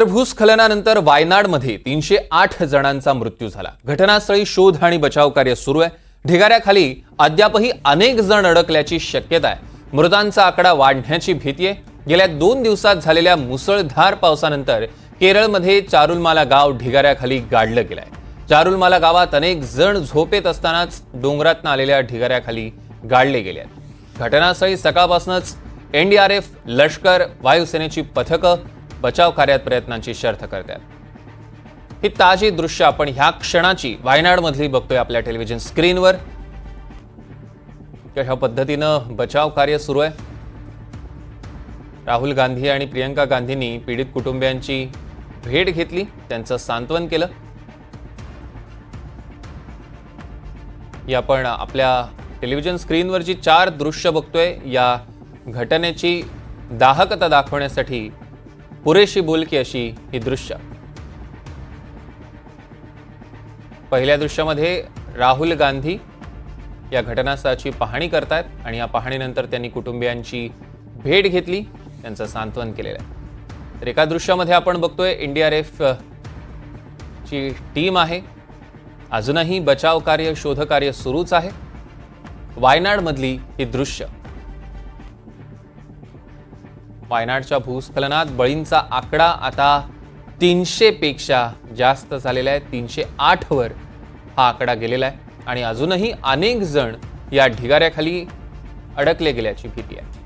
तर भूस्खलनानंतर वायनाडमध्ये 308 जणांचा मृत्यू झाला। घटनास्थळी शोध आणि बचाव कार्य सुरू आहे। ढिगाऱ्याखाली अद्यापही अनेक जण अडकल्याची शक्यता आहे। मृतांचा आकडा वाढण्याची भीती आहे। गेल्या 2 दिवसात झालेल्या मुसळधार पावसानंतर केरळमध्ये चारुलमाला गाव ढिगाऱ्याखाली गाडलं गेलंय। चारुलमाला गावात अनेक जण झोपेत असतानाच डोंगरातून आलेल्या ढिगाऱ्याखाली गाडले गेले आहेत। घटनास्थळी सकाळपासूनच एनडीआरएफ, लष्कर, वायुसेनेची पथकं बचाव कार्यात प्रयत्नांची शर्थ करतात। ही ताजी दृश्य आपण ह्या क्षणाची वायनाडमधली बघतोय आपल्या टेलिव्हिजन स्क्रीनवर। कशा पद्धतीनं बचाव कार्य सुरू आहे। राहुल गांधी आणि प्रियंका गांधींनी पीडित कुटुंबियांची भेट घेतली, त्यांचं सांत्वन केलं। ही आपण आपल्या टेलिव्हिजन स्क्रीनवर जी 4 दृश्य बघतोय, या घटनेची दाहकता दाखवण्यासाठी पुरेशी बोलकी अशी ही दृश्य। पहिल्या दृश्यामध्ये राहुल गांधी या घटनास्थळाची पाहणी करतात आणि या पाहणीनंतर त्यांनी कुटुंबियांची भेट घेतली, त्यांचं सांत्वन केलेलं आहे। तर एका दृश्यामध्ये आपण बघतोय एनडीआरएफ ची टीम आहे। अजूनही बचाव कार्य, शोध कार्य सुरूच आहे। वायनाडमधली ही दृश्य। वायनाडच्या भूस्खलनात बळींचा आकडा आता 300 पेक्षा जास्त झालेला आहे। 308 वर हा आकडा गेलेला आहे आणि अजूनही अनेक जण या ढिगाऱ्याखाली अडकले गेल्याची भीती आहे।